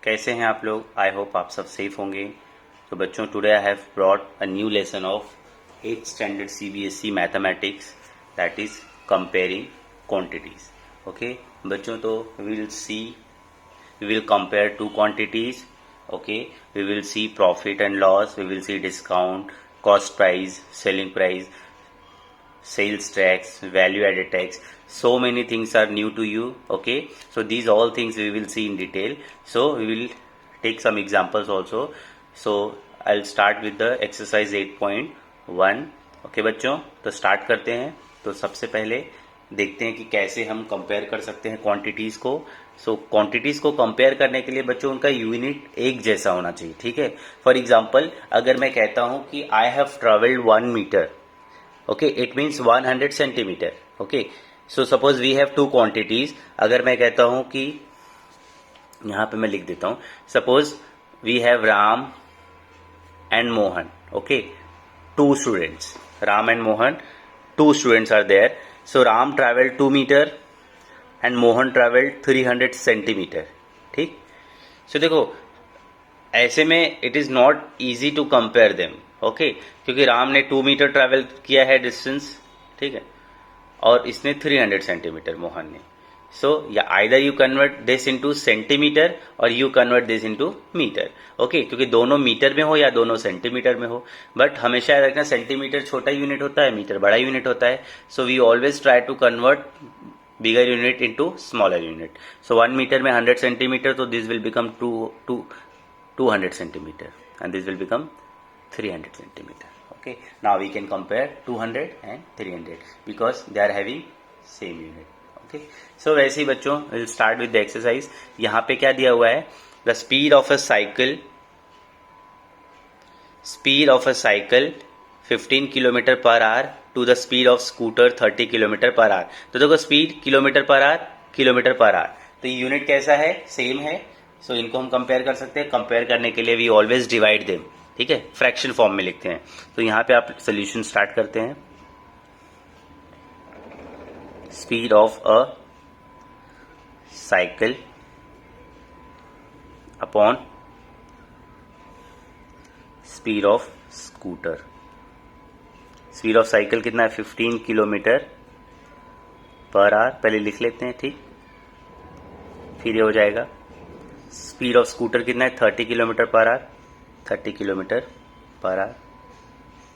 कैसे हैं आप लोग। आई होप आप सब सेफ होंगे। तो बच्चों, today I have brought a new lesson of 8th standard CBSE mathematics, that is comparing quantities. Okay बच्चों, तो we will compare two quantities. Okay, we will see profit and loss, we will see discount, cost price, selling price, sales tax, value added tax. So many things are new to you. Okay, so these all things we will see in detail. So we will take some examples also. So I'll start with the exercise 8.1. Okay बच्चों, तो start करते हैं। तो सबसे पहले देखते हैं कि कैसे हम कंपेयर कर सकते हैं क्वांटिटीज को। सो क्वांटिटीज को कंपेयर करने के लिए बच्चों उनका यूनिट एक जैसा होना चाहिए। ठीक है, फॉर एग्जाम्पल अगर मैं कहता हूं कि I have travelled 1 metre, okay, it means 100 centimetre. okay, so suppose we have two quantities। अगर मैं कहता हूं कि यहां पे मैं लिख देता हूं, suppose we have Ram and Mohan. okay, two students, ram and mohan, two students are there। so ram traveled 2 meter and mohan traveled 300 centimetre. ठीक, so देखो ऐसे में it is not easy to compare them. Okay, क्योंकि राम ने 2 metre travel किया है distance, ठीक है, और इसने 300 सेंटीमीटर मोहन ने। सो या either you convert this into centimetre और you convert this into metre. Okay, क्योंकि दोनों मीटर में हो या दोनों सेंटीमीटर में हो, बट हमेशा याद रखना सेंटीमीटर छोटा यूनिट होता है, मीटर बड़ा यूनिट होता है। So we always try to convert bigger unit into smaller unit। so 1 meter में 100 centimeter, so this will become 200 centimeter and this will become 300 centimeter। okay, now we can compare 200 and 300 because they are having same unit। okay, so वैसे ही बच्चों we'll start with the exercise। यहाँ पे क्या दिया हुआ है, the speed of a cycle 15 kilometre per hour to the speed of scooter 30 kilometre per hour. तो देखो स्पीड किलोमीटर पर आवर, तो ये यूनिट कैसा है, सेम है। सो इनको हम कंपेयर कर सकते हैं। कंपेयर करने के लिए वी ऑलवेज डिवाइड देम, ठीक है, फ्रैक्शन फॉर्म में लिखते हैं। तो यहां पे आप सोल्यूशन स्टार्ट करते हैं। Speed of a cycle upon speed of scooter. Speed of cycle कितना है, 15 किलोमीटर पर आवर, पहले लिख लेते हैं, ठीक, फिर ये हो जाएगा। स्पीड ऑफ स्कूटर कितना है, 30 kilometre per our, 30 kilometre per our.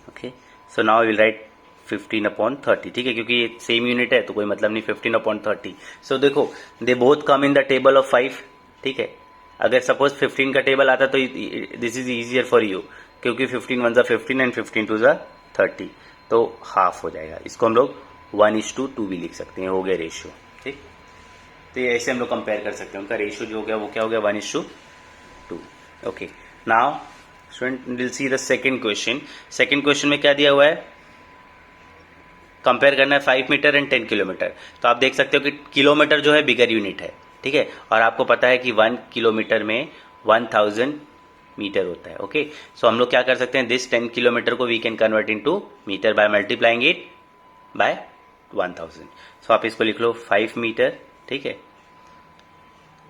Okay, so now will write 15 upon 30। ठीक है, क्योंकि ये सेम यूनिट है तो कोई मतलब नहीं, 15 अपॉन 30। सो देखो they both come in the table of 5। ठीक है, अगर सपोज 15 का टेबल आता तो this is easier for you, क्योंकि 15 1 15 एंड 15 2 30, तो हाफ हो जाएगा। इसको हम लोग 1:2 भी लिख सकते हैं, हो गया रेशियो। ठीक, तो ये ऐसे हम लोग कंपेयर कर सकते हैं। उनका रेशियो जो हो गया वो क्या हो गया, 1:2। Okay, now student will see the second question. Second question में क्या दिया हुआ है, कंपेयर करना है 5 मीटर एंड 10 किलोमीटर। तो आप देख सकते हो कि किलोमीटर जो है बिगर यूनिट है, ठीक है, और आपको पता है कि 1 किलोमीटर में 1000 मीटर होता है। ओके, सो हम लोग क्या कर सकते हैं, दिस 10 किलोमीटर को we can convert into metre by multiplying it by 1000। So आप इसको लिख लो 5 मीटर, ठीक है,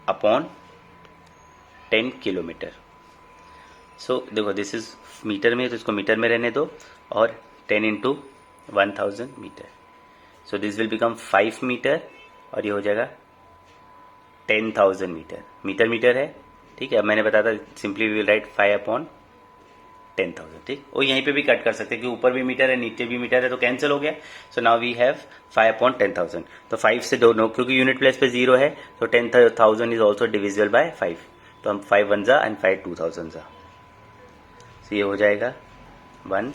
अपॉन 10 किलोमीटर। सो देखो दिस इज मीटर में, तो इसको मीटर में रहने दो, और 10 into 1000 metre. So this will become 5 metre और ये हो जाएगा 10,000 मीटर। मीटर मीटर है, ठीक है। अब मैंने बताया था simply we will write 5 upon 10,000। ठीक, और यहीं पे भी कट कर सकते हैं कि ऊपर भी मीटर है नीचे भी मीटर है, तो कैंसिल हो गया। So now we have 5 upon 10,000। तो 5 से दोनों, क्योंकि यूनिट प्लेस पे 0 है, तो 10,000 इज ऑल्सो डिविजिबल बाय 5। तो हम 5 1 जा एंड 5 2000 जा, तो ये हो जाएगा 1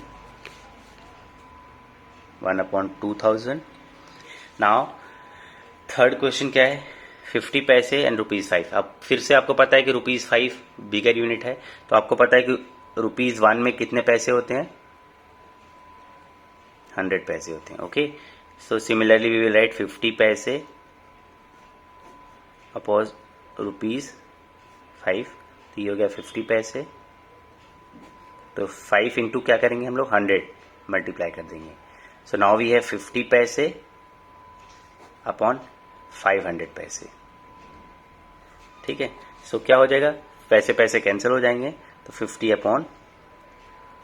अपॉन 2000। नाउ थर्ड क्वेश्चन क्या है, 50 पैसे एंड ₹5। अब फिर से आपको पता है कि ₹5 बिगर यूनिट है, तो आपको पता है कि ₹1 में कितने पैसे होते हैं, 100 पैसे होते हैं। Okay, so similarly we will write 50 पैसे अपॉन ₹5। तो ये हो गया 50 पैसे। तो 5 इंटू क्या करेंगे हम लोग, 100 मल्टीप्लाई कर देंगे। सो नाउ वी हैव 50 पैसे अपॉन 500 पैसे। ठीक है, सो क्या हो जाएगा, पैसे पैसे कैंसिल हो जाएंगे, तो 50 अपॉन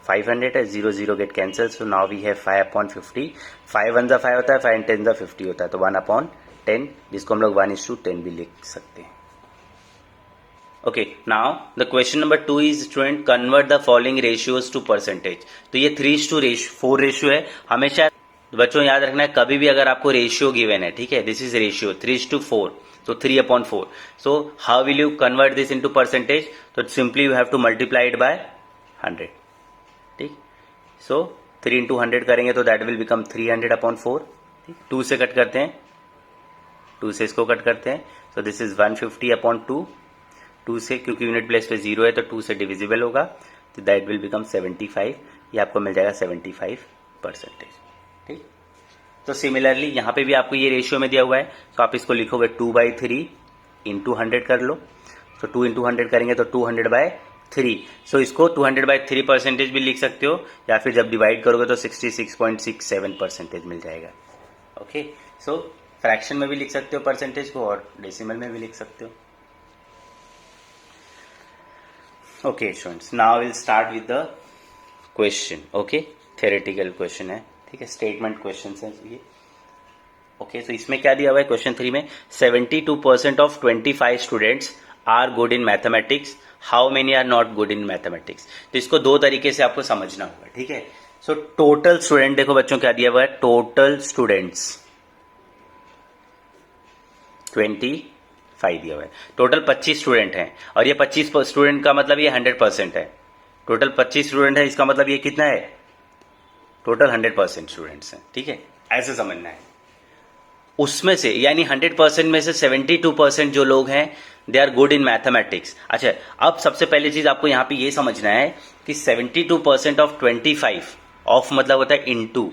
500 है, 0 0 get cancel, so now we have 5 upon 50, 5 1 जा 5 होता है, 5 10 जा 50 होता है, तो 1 अपॉन 10, जिसको हम लोग 1:10 भी लिख सकते हैं। Okay, now the question number 2 is student convert the following ratios to percentage. तो ये 3:4 रेशियो है। हमेशा बच्चों याद रखना है, कभी भी अगर आपको रेशियो गिवन है, ठीक है, दिस इज रेशियो 3:4, तो 3/4, so how will you convert this into percentage? तो simply you have to multiply it by 100, ठीक। सो 3 into 100 करेंगे तो दैट विल बिकम 300/4, ठीक। 2 से कट करते हैं, 2 से इसको कट करते हैं, सो दिस इज 150/2, 2 से क्योंकि यूनिट प्लेस पे 0 है तो 2 से डिविजिबल होगा, तो दैट विल बिकम 75, ये आपको मिल जाएगा 75%, ठीक। तो सिमिलरली यहाँ पे भी आपको ये रेशियो में दिया हुआ है, तो आप इसको लिखोगे 2/3 इंटू 100 कर लो, तो 2 into 100 करेंगे तो 200/3, सो इसको 200/3% भी लिख सकते हो, या फिर जब डिवाइड करोगे तो 66.67% मिल जाएगा। ओके, सो फ्रैक्शन में भी लिख सकते हो परसेंटेज को, और डेसिमल में भी लिख सकते हो। Okay students, now will start with the question. Okay, theoretical question है, ठीक है, स्टेटमेंट क्वेश्चन है ये। ओके, तो इसमें क्या दिया हुआ है क्वेश्चन 3 में, 72% of 25 students are good in mathematics, how many are not good in mathematics. तो इसको दो तरीके से आपको समझना होगा, ठीक है। सो टोटल स्टूडेंट देखो बच्चों क्या दिया हुआ है, टोटल स्टूडेंट्स 25 दिया हुआ है, टोटल 25 स्टूडेंट हैं, और ये 25 स्टूडेंट का मतलब ये 100% है। टोटल 25 स्टूडेंट है, इसका मतलब ये कितना है, टोटल 100% स्टूडेंट्स हैं, ठीक है, ऐसे समझना है। उसमें से यानी 100% में से 72% जो लोग हैं they are good in mathematics. अच्छा, अब सबसे पहली चीज आपको यहां पे ये समझना है कि 72% ऑफ 25, ऑफ मतलब होता है इनटू,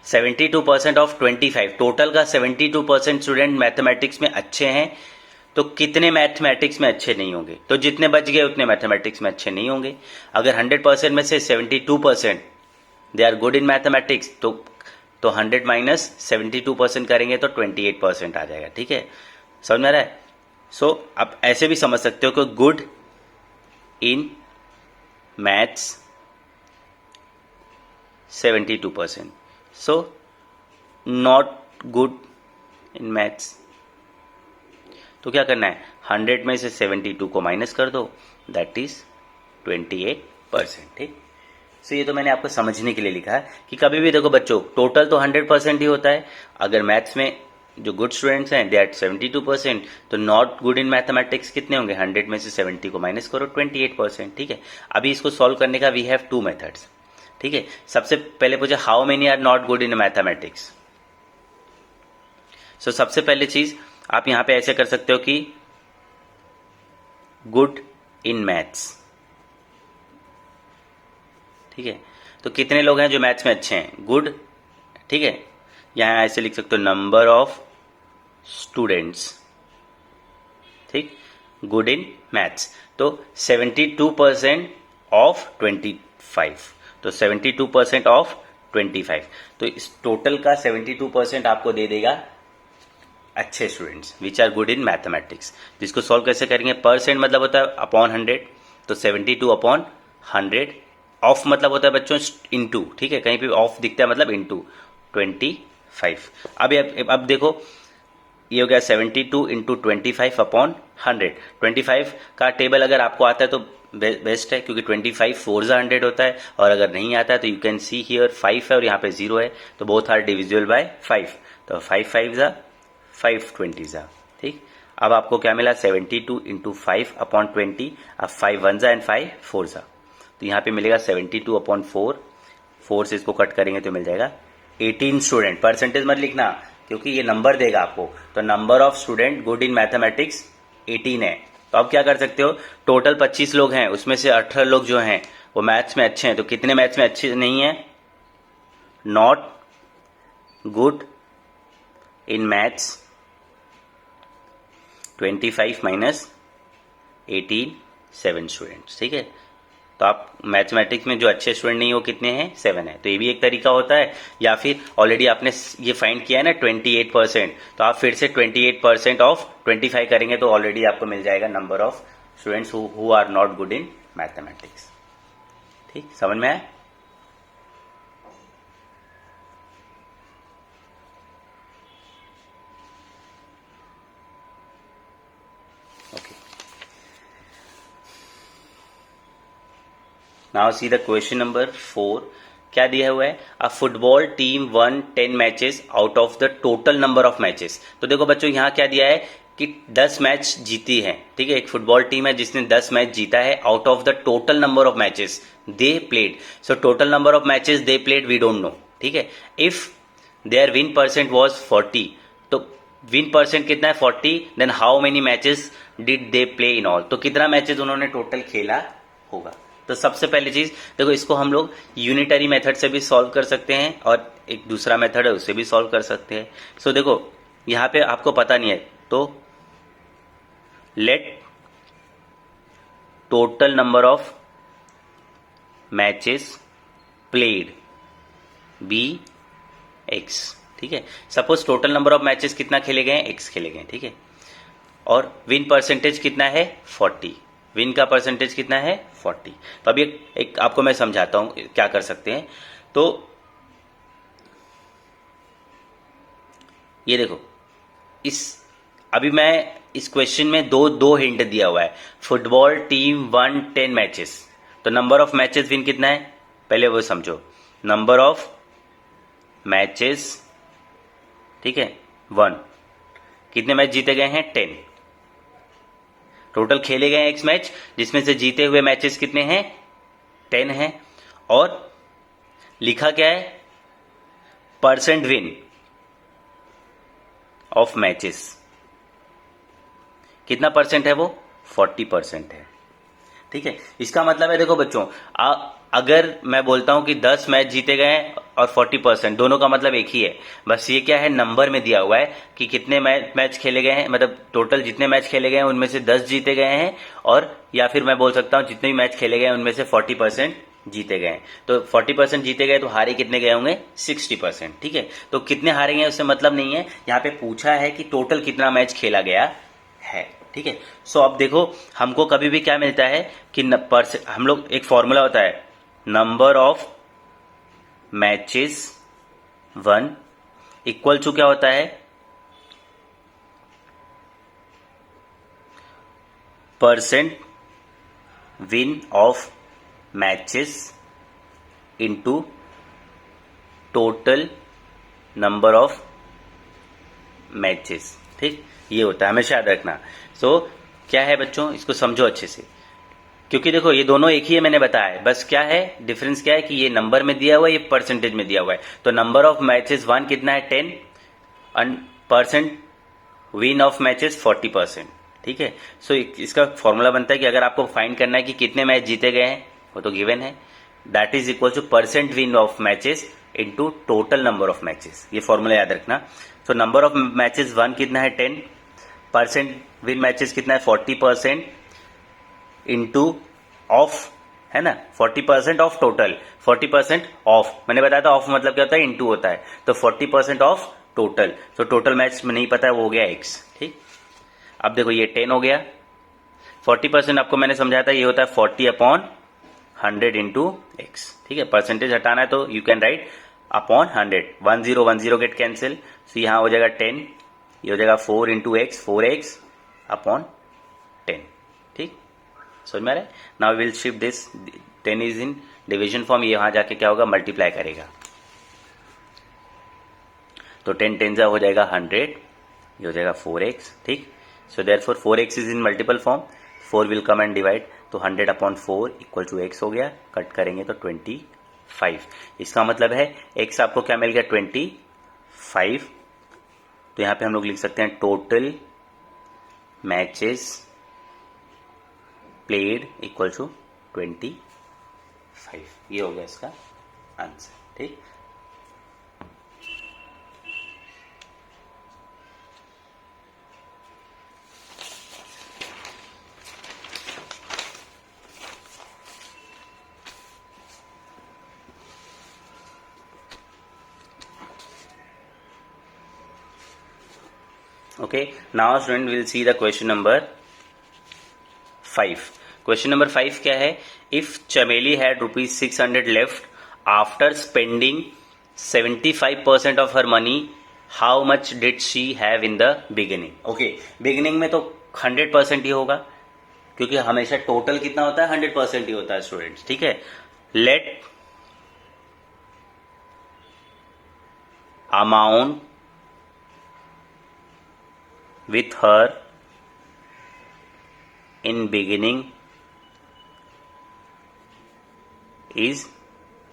72% ऑफ 25, टोटल का 72% स्टूडेंट मैथमेटिक्स में अच्छे हैं, तो कितने मैथमेटिक्स में अच्छे नहीं होंगे, तो जितने बच गए उतने मैथमेटिक्स में अच्छे नहीं होंगे। अगर 100% में से 72% they are good in mathematics, तो 100 माइनस 72% करेंगे तो 28% आ जाएगा, ठीक है, समझ में आ रहा है। सो आप ऐसे भी समझ सकते हो कि good in maths 72%, so not good in maths, तो क्या करना है, 100 में से 72 को माइनस कर दो, दैट इज 28%, ठीक। सो ये तो मैंने आपको समझने के लिए लिखा है कि कभी भी देखो बच्चों, टोटल तो 100% ही होता है। अगर मैथ्स में जो गुड स्टूडेंट्स हैं दे आर 72%, तो नॉट गुड इन मैथमेटिक्स कितने होंगे, 100 में से 70 को माइनस करो, 28%, ठीक है। अभी इसको सॉल्व करने का वी हैव 2 मेथड्स, ठीक है। सबसे पहले पूछे how many are not good in mathematics. So सबसे पहले चीज आप यहां पे ऐसे कर सकते हो कि गुड इन मैथ्स, ठीक है। तो कितने लोग हैं जो मैथ्स में अच्छे हैं, गुड, ठीक है। यहां ऐसे लिख सकते हो नंबर ऑफ स्टूडेंट्स, ठीक, गुड इन मैथ्स, तो 72% ऑफ 25, तो 72% ऑफ 25, तो इस टोटल का 72% आपको दे देगा अच्छे students which are good in mathematics. जिसको सॉल्व कैसे करेंगे, परसेंट मतलब होता है अपॉन 100, तो 72/100, ऑफ मतलब होता है बच्चों इनटू, ठीक है, कहीं पे ऑफ दिखता है मतलब इनटू 25। अब देखो ये हो गया 72 इंटू 25/100। 25 का टेबल अगर आपको आता है तो बेस्ट है, क्योंकि 25 4 जा 100 होता है, और अगर नहीं आता है तो यू कैन सी हियर 5 है और यहाँ पे 0 है, तो बोथ आर डिविजिबल बाय 5, तो 5 5 जा 5 20 जा, ठीक। अब आपको क्या मिला, 72 इंटू 5/20, अब 5 1 जा एंड 5 4 जा, तो यहाँ पे मिलेगा 72/4, 4 से इसको कट करेंगे तो मिल जाएगा 18 स्टूडेंट। परसेंटेज मत लिखना क्योंकि ये नंबर देगा आपको, तो number of student good in mathematics 18 है। तो अब क्या कर सकते हो, टोटल 25 लोग हैं, उसमें से 18 लोग जो हैं वो मैथ्स में अच्छे हैं, तो कितने मैथ्स में अच्छे नहीं है, not good in maths 25 minus 18 7 students, ठीक है। तो आप मैथमेटिक्स में जो अच्छे स्टूडेंट नहीं हो कितने हैं, 7 है, तो ये भी एक तरीका होता है। या फिर ऑलरेडी आपने ये फाइंड किया है ना 28%, तो आप फिर से 28% ऑफ 25 करेंगे तो ऑलरेडी आपको मिल जाएगा number of students who are not good in mathematics. ठीक, समझ में आया? Okay, now see the question number 4। क्या दिया हुआ है? A football team won 10 matches out of the total number of matches. तो देखो बच्चों, यहां क्या दिया है कि 10 मैच जीती है। ठीक है, एक फुटबॉल टीम है जिसने 10 मैच जीता है out of the total number of matches they played. So total number of matches they played we don't know. ठीक है, if their win percent was 40, तो विन परसेंट कितना है 40, then how many matches did they play in all. तो कितना matches उन्होंने total खेला होगा। तो सबसे पहली चीज देखो, इसको हम लोग यूनिटरी मेथड से भी सॉल्व कर सकते हैं और एक दूसरा मेथड है उससे भी सॉल्व कर सकते हैं। सो देखो, यहां पे आपको पता नहीं है तो let total number of matches played be X. ठीक है, suppose total number of matches कितना खेले गए हैं, एक्स खेले गए हैं। ठीक है, और विन परसेंटेज कितना है 40, विन का परसेंटेज कितना है 40। तो अभी एक आपको मैं समझाता हूं क्या कर सकते हैं। तो ये देखो, अभी मैं इस क्वेश्चन में दो हिंट दिया हुआ है। फुटबॉल टीम वन 10 मैचेस, तो नंबर ऑफ मैचेस विन कितना है पहले वो समझो। नंबर ऑफ मैचेस, ठीक है, 1, कितने मैच जीते गए हैं 10, टोटल खेले गए एक्स मैच जिसमें से जीते हुए मैचेस कितने हैं 10 हैं। और लिखा क्या है, परसेंट विन ऑफ मैचेस, कितना परसेंट है वो 40% है। ठीक है, इसका मतलब है देखो बच्चों, अगर मैं बोलता हूं कि 10 मैच जीते गए हैं और 40%, दोनों का मतलब एक ही है। बस ये क्या है, नंबर में दिया हुआ है कि कितने मैच खेले गए हैं, मतलब टोटल जितने मैच खेले गए हैं उनमें से 10 जीते गए हैं, और या फिर मैं बोल सकता हूं जितने भी मैच खेले गए हैं उनमें से 40% जीते गए हैं। तो 40% जीते गए तो हारे कितने गए होंगे 60%। ठीक है, तो कितने हारे गए उससे मतलब नहीं है, यहाँ पे पूछा है कि टोटल कितना मैच खेला गया है। ठीक है, सो अब देखो, हमको कभी भी क्या मिलता है कि हम लोग एक फॉर्मूला होता है, number of matches 1 equal to क्या होता है, percent win of matches into total number of matches. ठीक, ये होता है, हमेशा याद रखना। सो क्या है बच्चों, इसको समझो अच्छे से, क्योंकि देखो ये दोनों एक ही है, मैंने बताया है। बस क्या है डिफरेंस, क्या है कि ये नंबर में दिया हुआ है, ये परसेंटेज में दिया हुआ है। तो नंबर ऑफ मैचेस 1 कितना है 10, and percent win of matches 40%। ठीक है, सो इसका फॉर्मूला बनता है कि अगर आपको फाइंड करना है कि कितने मैच जीते गए हैं, वो तो गिवन है, that is equal two percent win of matches into total number of matches. ये फॉर्मूला याद रखना। तो नंबर ऑफ मैचेस 1 कितना है 10, परसेंट विन मैचेस कितना है 40% इंटू ऑफ, है ना, 40% ऑफ टोटल, 40% ऑफ, मैंने बताया था ऑफ मतलब क्या होता है, इंटू होता है। तो 40% ऑफ टोटल, तो टोटल मैच में नहीं पता है वो हो गया एक्स। ठीक, अब देखो ये 10 हो गया, 40% आपको मैंने समझाया था ये होता है 40/100 इंटू एक्स। ठीक है, परसेंटेज हटाना है तो you can write upon 100, 10 get cancel, तो यहां हो जाएगा 10, ये हो जाएगा 4 इंटू एक्स, 4x अपॉन 10। ठीक, समझ में आ रहा है। Now will shift this, 10 is in division form, ये वहां जाके क्या होगा मल्टीप्लाई करेगा, तो 10 10 हो जाएगा 100, ये हो जाएगा 4x। ठीक, so therefore 4x is in multiple form, 4 will come and divide, तो 100/4 इक्वल टू x हो गया, कट करेंगे तो 25। इसका मतलब है x आपको क्या मिल गया 25। तो यहां पे हम लोग लिख सकते हैं total matches played equal to 25। ये हो गया इसका आंसर। ठीक, okay, now student will see the question number 5. Question number 5 क्या है? इफ चमेली had ₹600 left after spending 75% of her money, how much did she have in the beginning? Okay, beginning में तो 100% ही होगा, क्योंकि हमेशा टोटल कितना होता है? 100% ही होता है स्टूडेंट्स. ठीक है. Let amount with her in beginning is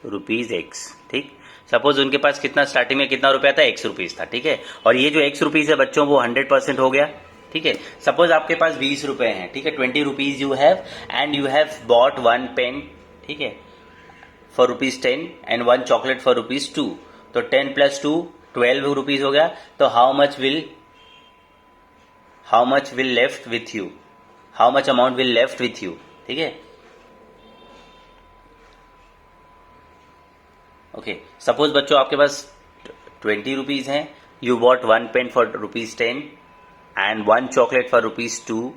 ₹X. ठीक. सपोज उनके पास कितना स्टार्टिंग में कितना रुपया था? ₹X था. ठीक है. और ये जो ₹X है बच्चों वो 100% हो गया. ठीक है. सपोज आपके पास 20 रुपए हैं. ठीक है. 20 rupees you have and you have bought 1 pen. ठीक है, फॉर ₹10 एंड 1 चॉकलेट फॉर ₹2. तो 10 + 2 12 रुपीज हो गया. तो how much will left with you? How much amount will left with you? ठीक है. ओके, सपोज बच्चों आपके पास 20 रुपीज हैं. You bought 1 pen for ₹10 and 1 chocolate for ₹2.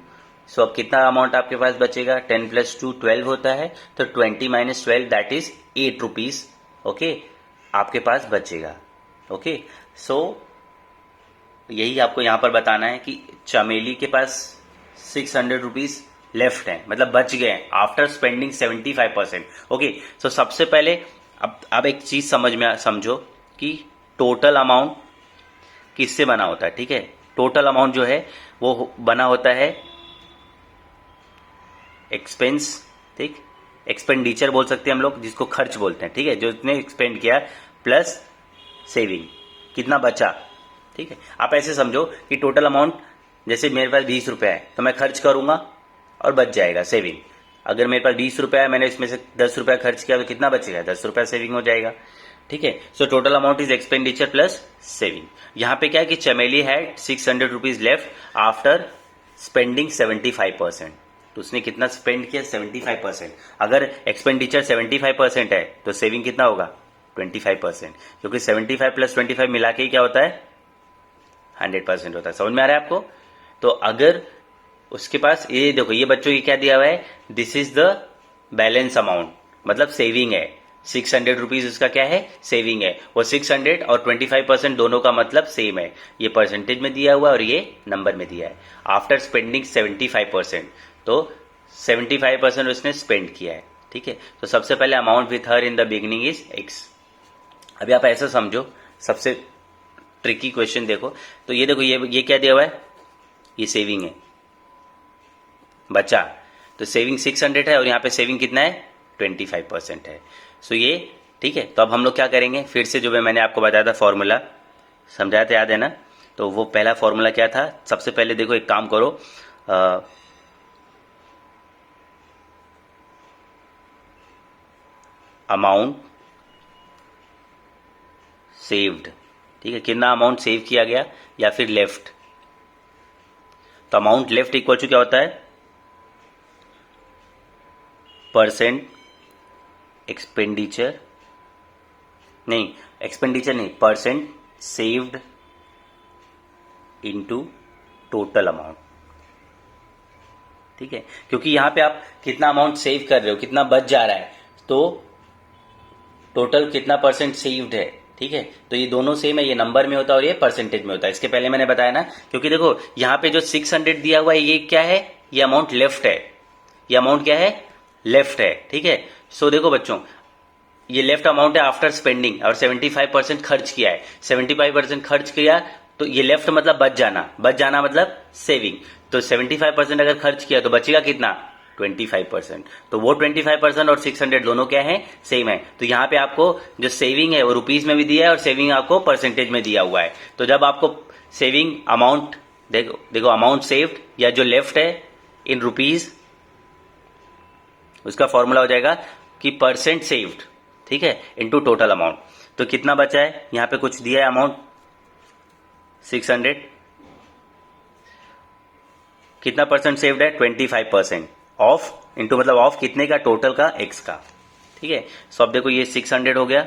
So अब कितना अमाउंट आपके पास बचेगा? 10 + 2 12 होता है. तो 20 - 12 दैट इज ₹8. ओके, आपके पास बचेगा. ओके, सो यही आपको यहां पर बताना है कि चमेली के पास 600 रुपीज लेफ्ट है, मतलब बच गए आफ्टर स्पेंडिंग 75%. ओके, सो सबसे पहले अब एक चीज समझो कि टोटल अमाउंट किससे बना होता है. ठीक है. टोटल अमाउंट जो है वो बना होता है एक्सपेंस. ठीक, एक्सपेंडिचर बोल सकते हैं हम लोग, जिसको खर्च बोलते हैं. ठीक है, जो इसने एक्सपेंड किया प्लस सेविंग, कितना बचा. ठीक है. आप ऐसे समझो कि टोटल अमाउंट, जैसे मेरे पास 20 रुपए है तो मैं खर्च करूंगा और बच जाएगा सेविंग. अगर मेरे पास 20 रुपए है, मैंने इसमें से 10 रुपए खर्च किया तो कितना बचेगा? 10 रुपए सेविंग हो जाएगा. ठीक है. So total amount is expenditure plus saving. यहां पे क्या है कि चमेली had 600 rupees left after spending 75%. तो उसने कितना स्पेंड किया? 75%. अगर एक्सपेंडिचर 75% है तो सेविंग कितना होगा? 25%. क्योंकि 75 + 25 मिला के ही क्या होता है? 100% होता है. समझ में आ रहा है आपको? तो अगर उसके पास ये देखो, ये बच्चों की क्या दिया हुआ है? This is the balance amount, मतलब सेविंग है. 600 रुपीज उसका क्या है? सेविंग है. वो 600 और 25% दोनों का मतलब सेम है. ये परसेंटेज में दिया हुआ है और ये नंबर में दिया है. आफ्टर स्पेंडिंग 75%, तो 75% उसने स्पेंड किया है. ठीक है. तो सबसे पहले amount with her in the beginning is X. अभी आप ऐसा समझो, सबसे ट्रिकी क्वेश्चन देखो. तो ये देखो, ये क्या दिया हुआ है? ये सेविंग है, बचा. तो सेविंग 600 है और यहाँ पे सेविंग कितना है? 25% है. सो ये ठीक है. तो अब हम लोग क्या करेंगे? फिर से जो मैंने आपको बताया था फॉर्मूला, समझाया था, याद है ना? तो वो पहला फॉर्मूला क्या था? सबसे पहले देखो, एक काम करो, अमाउंट सेव्ड. ठीक है, कितना अमाउंट सेव किया गया या फिर लेफ्ट. तो अमाउंट लेफ्ट इक्वल टू क्या होता है? परसेंट एक्सपेंडिचर, नहीं एक्सपेंडिचर नहीं, percent saved into total amount. ठीक है, क्योंकि यहां पे आप कितना अमाउंट सेव कर रहे हो, कितना बच जा रहा है, तो टोटल कितना परसेंट सेव्ड है. ठीक है, तो ये दोनों सेम है, ये नंबर में होता है और ये परसेंटेज में होता है. इसके पहले मैंने बताया ना, क्योंकि देखो यहां पे जो 600 दिया हुआ है ये क्या है? ये अमाउंट लेफ्ट है. ये अमाउंट क्या है? लेफ्ट है. ठीक है. सो देखो बच्चों, ये लेफ्ट अमाउंट है आफ्टर स्पेंडिंग और 75% खर्च किया है. 75% खर्च किया तो ये लेफ्ट मतलब बच जाना. बच जाना मतलब सेविंग. तो 75% अगर खर्च किया तो बचेगा कितना? 25%. तो वो 25% और 600 दोनों क्या है? सेम है. तो यहां पे आपको जो सेविंग है वो रुपीज में भी दिया है और सेविंग आपको परसेंटेज में दिया हुआ है. तो जब आपको सेविंग अमाउंट देखो अमाउंट सेव्ड या जो लेफ्ट है इन रुपीज, उसका फॉर्मूला हो जाएगा कि परसेंट सेव्ड. ठीक है, इनटू टोटल अमाउंट. तो कितना बचा है? यहां पे कुछ दिया है अमाउंट 600. कितना परसेंट सेव्ड है? 25%. ऑफ इनटू मतलब ऑफ कितने का? टोटल का, X का. ठीक है. सो अब देखो ये 600 हो गया,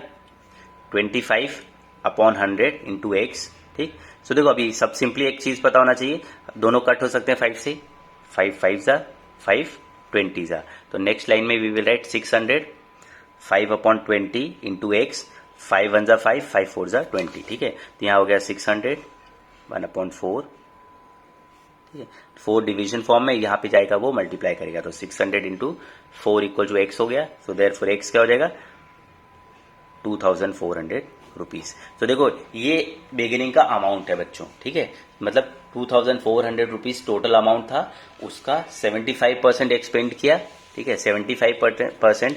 25/100 इंटू X. ठीक. सो देखो अभी सब सिंपली एक चीज पता होना चाहिए, दोनों कट हो सकते हैं 5 से. 5 5 जा 5 20 जा। तो नेक्स्ट लाइन में we will write 600 5/20 into X, 5 1 जा 5, 5 4 जा 20, ठीक है। तो यहाँ हो गया 600 1/4, ठीक है। 4 डिवीजन फॉर्म में यहाँ पे जाएगा वो मल्टीप्लाई करेगा, तो 600 इंटू 4 इक्वल टू एक्स हो गया। सो देयरफॉर एक्स क्या हो जाएगा 2400 रुपीज। तो देखो ये बिगिनिंग का अमाउंट है बच्चों, ठीक है। मतलब 2400 रुपीज टोटल अमाउंट था, उसका 75% एक्सपेंड किया, ठीक है। 75%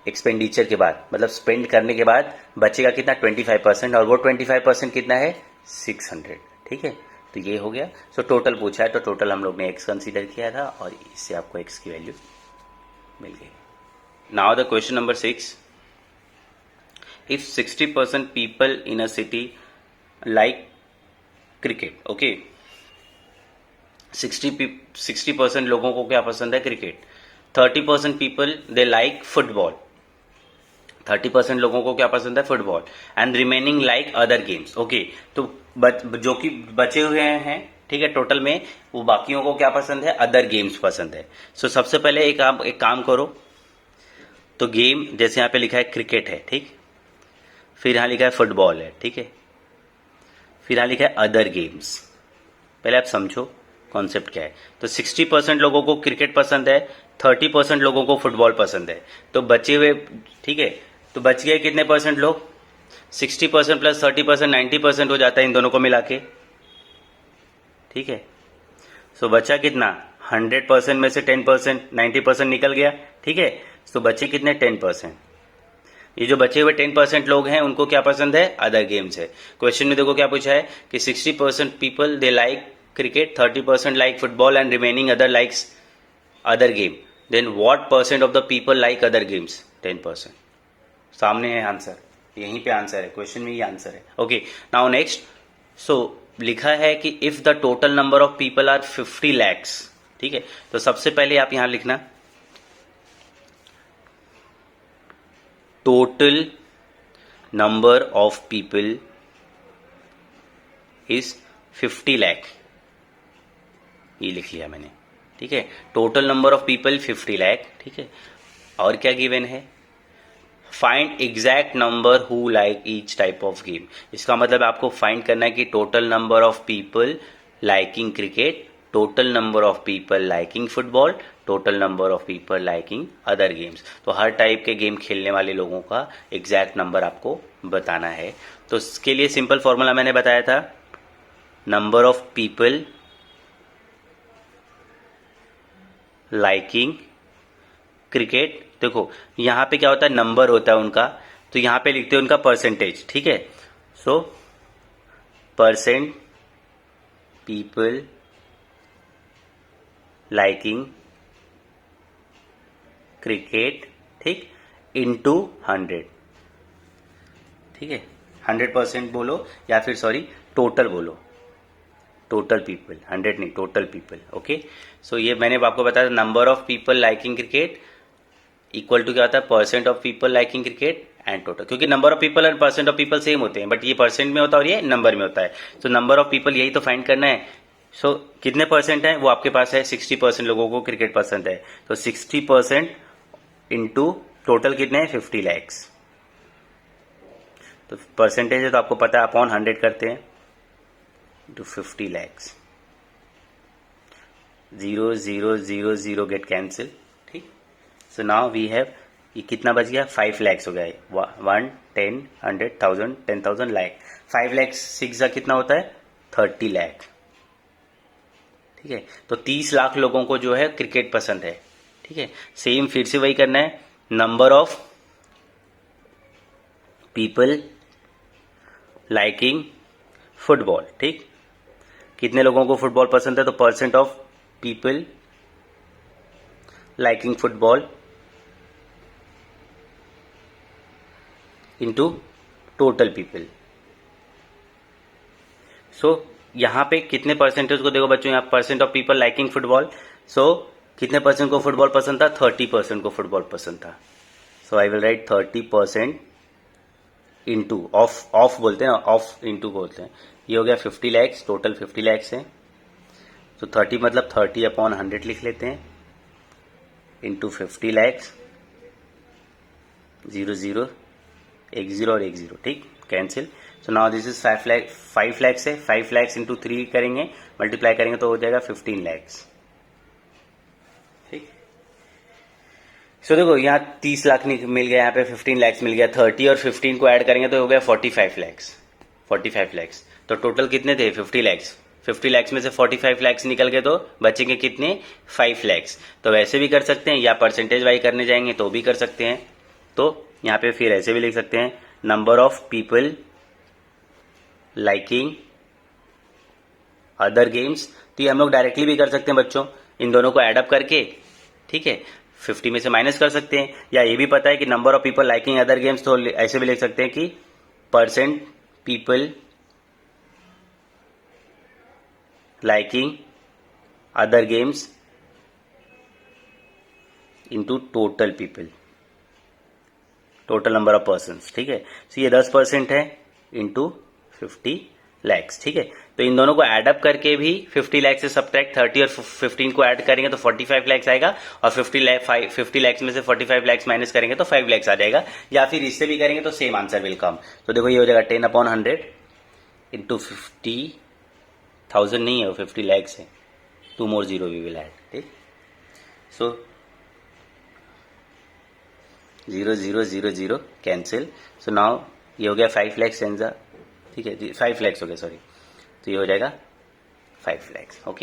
एक्सपेंडिचर के बाद, मतलब स्पेंड करने के बाद बचेगा कितना 25%, और वो 25% कितना है 600, ठीक है। तो ये हो गया। सो टोटल पूछा है, तो टोटल हम लोग ने एक्स कंसीडर किया था और इससे आपको एक्स की वैल्यू मिल गई। Now the question number 6, if 60% people in a city like cricket, okay, 60% लोगों को क्या पसंद है cricket, 30% people they like football, 30% लोगों को क्या पसंद है football, and remaining like other games, okay. तो जो कि बचे हुए हैं, ठीक है, टोटल में वो बाकियों को क्या पसंद है अदर गेम्स पसंद है। सो सबसे पहले एक काम करो, तो गेम जैसे यहाँ पे लिखा है क्रिकेट है, ठीक, फिर यहां लिखा है फुटबॉल है, ठीक है, फिर यहां लिखा है अदर गेम्स। पहले आप समझो कॉन्सेप्ट क्या है। तो 60% लोगों को क्रिकेट पसंद है, 30% लोगों को फुटबॉल पसंद है, तो बचे हुए, ठीक है, तो बच गए कितने परसेंट लोग, 60% प्लस 30% 90% हो जाता है इन दोनों को मिला के, ठीक है। सो बचा कितना 100% में से 10%, 90% निकल गया, ठीक है। तो बचे कितने 10%। ये जो बचे हुए 10% लोग हैं उनको क्या पसंद है अदर गेम्स है। क्वेश्चन में देखो क्या पूछा है कि 60% people they like cricket, 30% like football and remaining other likes other game, then what percent of the people like other games, 10%। सामने है आंसर, यहीं पे आंसर है, क्वेश्चन में ही आंसर है, ओके। नाउ नेक्स्ट, सो लिखा है कि if the total number of people are 50 lakhs, ठीक है। तो सबसे पहले आप यहां लिखना total number of people is 50 lakh, ये लिख लिया मैंने, ठीक है। Total number of people 50 lakh, ठीक है। और क्या गिवन है, find exact number who like each type of game. इसका मतलब आपको फाइंड करना है कि total number of people liking cricket, total number of people liking football, total number of people liking other games. तो हर टाइप के game खेलने वाले लोगों का एग्जैक्ट नंबर आपको बताना है। तो इसके लिए सिंपल फॉर्मूला मैंने बताया था, number of people liking cricket. देखो यहां पे क्या होता है नंबर होता है उनका, तो यहां पे लिखते हैं उनका परसेंटेज, ठीक है। सो परसेंट पीपल लाइकिंग क्रिकेट, ठीक, इनटू 100, ठीक है। 100% बोलो या फिर सॉरी टोटल बोलो, टोटल पीपल, 100 नहीं टोटल पीपल, ओके। सो ये मैंने आपको बताया number of people liking cricket equal to क्या होता है percent of people liking cricket and total, क्योंकि नंबर ऑफ पीपल और परसेंट ऑफ पीपल सेम होते हैं, बट ये परसेंट में होता है और ये नंबर में होता है। तो नंबर ऑफ पीपल यही तो फाइंड करना है। सो कितने परसेंट है वो आपके पास है, 60% लोगों को क्रिकेट पसंद है, तो 60% इंटू टोटल कितने हैं 50 lakhs। तो परसेंटेज है तो आपको पता है अपॉन 100 करते हैं, to 50 lakhs, 0 0 0 0 get cancel, ठीक। सो नाउ वी हैव, ये कितना बच गया 5 lakhs हो गया, 1 10 100 1000 10,000 लाख, 5 lakhs 6 का कितना होता है 30 लाख, ठीक है। तो 30 लाख लोगों को जो है क्रिकेट पसंद है, ठीक है। सेम फिर से वही करना है, number of people liking football, ठीक, कितने लोगों को फुटबॉल पसंद है, तो percent of people liking football into total people. So यहां पे कितने परसेंटेज को देखो बच्चों, यहां percent of people liking football, so कितने परसेंट को फुटबॉल पसंद था, 30% को फुटबॉल पसंद था। So I will write 30% into of बोलते हैं ना, ऑफ इंटू बोलते हैं, ये हो गया 50 lakhs, टोटल 50 lakhs है। तो 30 मतलब 30 अपॉन 100 लिख लेते हैं, इंटू 50 लैक्स, 0 0 एक 0 और एक 0, ठीक, cancel. So now this is 5 lakhs है, 5 लैक्स इंटू 3 करेंगे, मल्टीप्लाई करेंगे तो हो जाएगा 15 लैक्स, ठीक। सो देखो यहाँ 30 लाख मिल गया, यहाँ पे 15 लैक्स मिल गया, 30 और 15 को ऐड करेंगे तो हो गया 45 लैक्स, 45 लैक्स। तो टोटल कितने थे? 50 लैक्स। 50 लैक्स में से 45 लैक्स निकल गए तो बचेंगे कितने? 5 लैक्स। तो वैसे भी कर सकते हैं या परसेंटेज वाइज करने जाएंगे तो भी कर सकते हैं। तो यहाँ पे फिर ऐसे भी लिख सकते हैं, number of people liking other games. तो ये हम लोग डायरेक्टली भी कर सकते हैं बच्चों, इन दोनों को एडअप करके, ठीक है, 50 में से माइनस कर सकते हैं। या ये भी पता है कि number of people liking other games, तो ऐसे भी लिख सकते हैं कि percent people liking other games into total people, total number of person, ठीक है। तो ये 10% है इंटू 50 लैक्स, ठीक है। तो इन दोनों को एडअप करके भी 50 लैक्स से सब्ट्रैक्ट 30 और 15 को ऐड करेंगे तो 45 लैक्स आएगा, और 50 लैक्स में से 45 लैक्स माइनस करेंगे तो 5 लैक्स आ जाएगा। या फिर इससे भी करेंगे तो सेम आंसर विल कम। तो देखो ये हो जाएगा 10/100 इंटू 50,000 नहीं है, वो 50 लैक्स है, 2 more 0 वी विल ऐड, ठीक। सो 0 0 0 0 कैंसिल। सो नाउ ये हो गया 5 लैक्स एंड, ठीक है, 5 लैक्स हो गया, सॉरी। तो ये हो जाएगा 5 लैक्स, ओके।